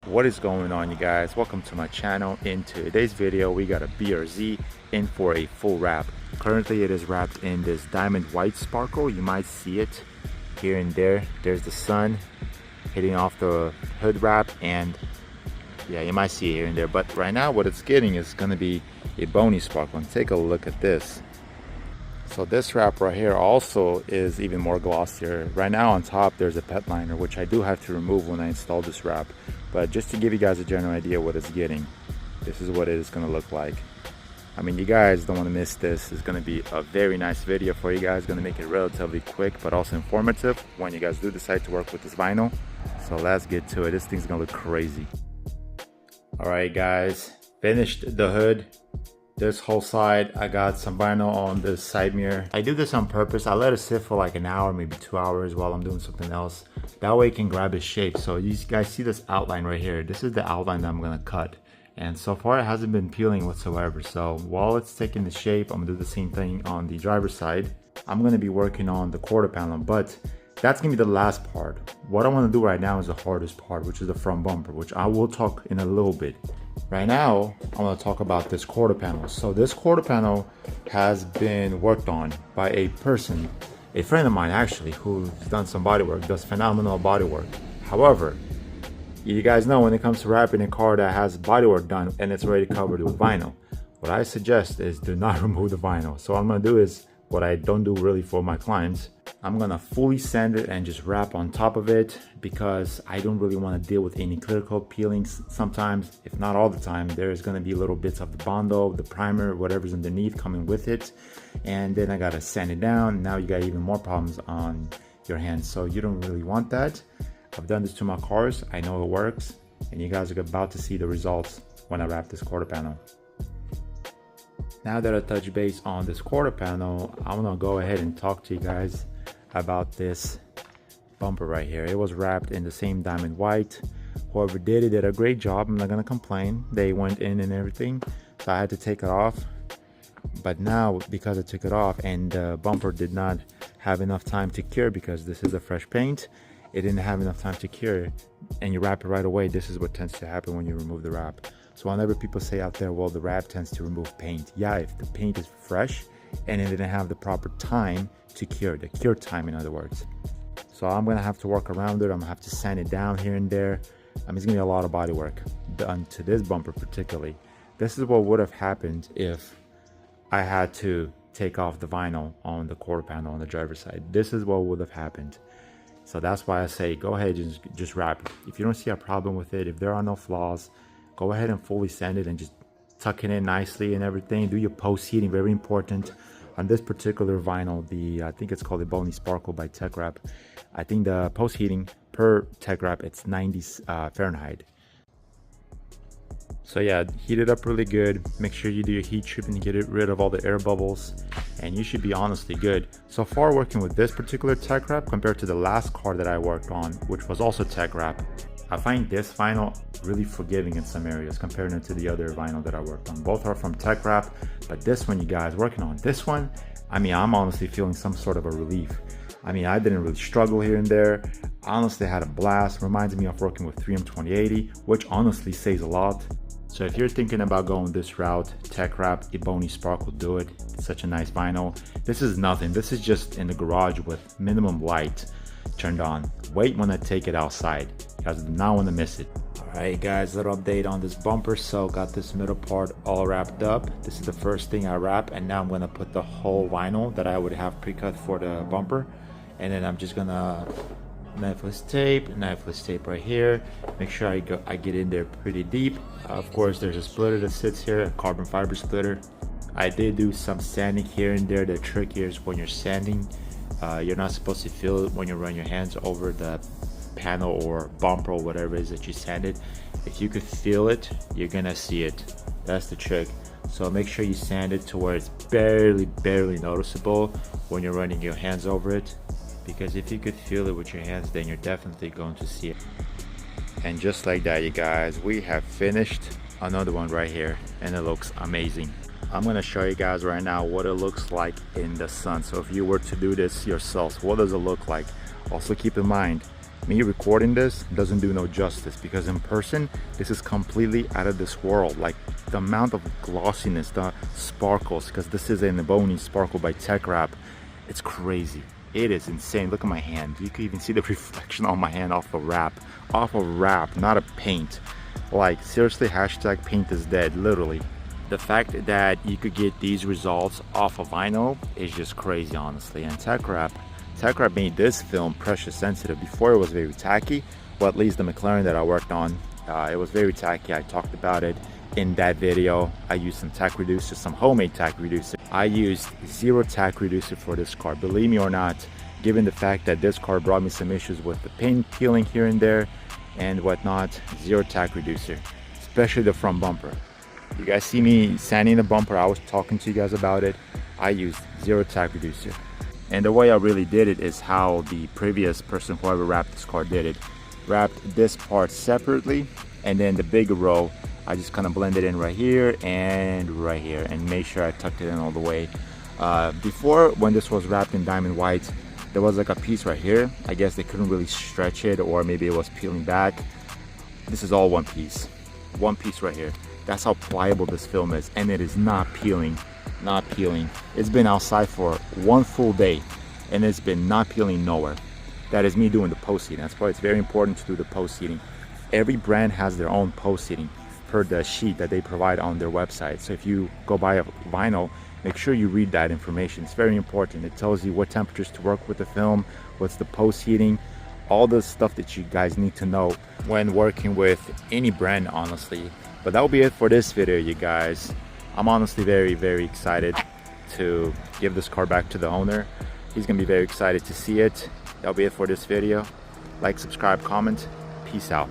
What is going on, you guys? Welcome to my channel. In today's video we got a BRZ in for a full wrap. Currently it is wrapped in this diamond white sparkle. You might see it here and there. There's the sun hitting off the hood wrap, and yeah, you might see it here and there, but right now what it's getting is going to be a bony sparkle. And take a look at this. So this wrap right here also is even more glossier. Right now on top there's a pet liner, which I do have to remove when I install this wrap. But just to give you guys a general idea what it's getting, this is what it is going to look like. I mean, you guys don't want to miss this. It's going to be a very nice video for you guys. Going to make it relatively quick but also informative when you guys do decide to work with this vinyl. So let's get to it. This thing's going to look crazy. Alright guys, finished the hood. This whole side, I got some vinyl on this side mirror. I do this on purpose. I let it sit for like an hour, maybe 2 hours while I'm doing something else. That way it can grab its shape. So you guys see this outline right here. This is the outline that I'm gonna cut. And so far it hasn't been peeling whatsoever. So while it's taking the shape, I'm gonna do the same thing on the driver's side. I'm gonna be working on the quarter panel, but that's gonna be the last part. What I wanna do right now is the hardest part, which is the front bumper, which I will talk in a little bit. Right now, I'm going to talk about this quarter panel. So this quarter panel has been worked on by a person, a friend of mine actually, who's done some body work, does phenomenal body work. However, you guys know when it comes to wrapping a car that has body work done and it's already covered with vinyl, what I suggest is do not remove the vinyl. So what I'm going to do is what I don't do really for my clients. I'm gonna fully sand it and just wrap on top of it because I don't really want to deal with any clear coat peelings. Sometimes, if not all the time, there's gonna be little bits of the Bondo, the primer, whatever's underneath coming with it, and then I gotta sand it down. Now you got even more problems on your hands, so you don't really want that. I've done this to my cars, I know it works, and you guys are about to see the results when I wrap this quarter panel. Now that I touch base on this quarter panel, I'm gonna go ahead and talk to you guys about this bumper right here. It was wrapped in the same diamond white. Whoever did it did a great job. I'm not gonna complain. They went in and everything, so I had to take it off. But now, because I took it off and the bumper did not have enough time to cure, because this is a fresh paint, it didn't have enough time to cure, and you wrap it right away. This is what tends to happen when you remove the wrap. So whenever people say out there, well, the wrap tends to remove paint. Yeah, if the paint is fresh and it didn't have the proper time to cure, the cure time in other words. So I'm gonna have to work around it. I'm gonna have to sand it down here and there. I mean, it's gonna be a lot of body work done to this bumper particularly. This is what would have happened if I had to take off the vinyl on the quarter panel on the driver's side. This is what would have happened. So that's why I say go ahead and just wrap it. If you don't see a problem with it, if there are no flaws, go ahead and fully sand it and just tuck it in nicely and everything. Do your post heating, very important. On this particular vinyl, I think it's called the Bony Sparkle by Tech Wrap. I think the post heating per Tech Wrap, it's 90 Fahrenheit. So yeah, heat it up really good. Make sure you do your heat treatment and get rid of all the air bubbles, and you should be honestly good. So far working with this particular Tech Wrap compared to the last car that I worked on, which was also Tech Wrap, I find this vinyl really forgiving in some areas compared to the other vinyl that I worked on. Both are from Tech Wrap, but this one, you guys, working on this one, I mean, I'm honestly feeling some sort of a relief. I mean, I didn't really struggle here and there. I honestly had a blast. Reminds me of working with 3M 2080, which honestly saves a lot. So if you're thinking about going this route, Tech Wrap, Bony Sparkle, do it. It's such a nice vinyl. This is nothing. This is just in the garage with minimum light turned on. Wait when I take it outside. You guys do not want to miss it. Alright guys, little update on this bumper. So got this middle part all wrapped up. This is the first thing I wrap, and now I'm going to put the whole vinyl that I would have pre-cut for the bumper, and then I'm just gonna knifeless tape right here. Make sure I get in there pretty deep. Of course there's a splitter that sits here, a carbon fiber splitter. I did do some sanding here and there. The trick here is when you're sanding, you're not supposed to feel it when you run your hands over the panel or bumper or whatever it is that you sanded. If you could feel it, you're gonna see it. That's the trick. So make sure you sand it to where it's barely noticeable when you're running your hands over it, because if you could feel it with your hands, then you're definitely going to see it. And just like that, you guys, we have finished another one right here, and it looks amazing. I'm gonna show you guys right now what it looks like in the sun. So if you were to do this yourself, what does it look like? Also keep in mind, Me recording this doesn't do no justice, because in person this is completely out of this world. Like the amount of glossiness, the sparkles, because this is an ebony sparkle by Tech Wrap, it's crazy. It is insane. Look at my hand. You can even see the reflection on my hand off of wrap, not a paint. Like seriously, hashtag paint is dead, literally. The fact that you could get these results off of vinyl is just crazy, honestly. And Tech Wrap made this film pressure sensitive. Before it was very tacky, well, at least the McLaren that I worked on, it was very tacky. I talked about it in that video. I used some tack reducer, some homemade tack reducer. I used zero tack reducer for this car. Believe me or not, given the fact that this car brought me some issues with the paint peeling here and there and whatnot, zero tack reducer, especially the front bumper. You guys see me sanding the bumper, I was talking to you guys about it. I used zero tack reducer. And the way I really did it is how the previous person, whoever wrapped this car, did it. Wrapped this part separately, and then the bigger row, I just kind of blended in right here and made sure I tucked it in all the way. Before, when this was wrapped in diamond white, there was like a piece right here. I guess they couldn't really stretch it, or maybe it was peeling back. This is all one piece right here. That's how pliable this film is, and it is not peeling. It's been outside for one full day and it's been not peeling nowhere. That is me doing the post heating. That's why it's very important to do the post heating. Every brand has their own post heating per the sheet that they provide on their website. So if you go buy a vinyl, make sure you read that information. It's very important. It tells you what temperatures to work with the film, what's the post heating, all the stuff that you guys need to know when working with any brand, honestly. But that will be it for this video, you guys. I'm honestly very excited to give this car back to the owner. He's gonna be very excited to see it. That'll be it for this video. Like, subscribe, comment. Peace out.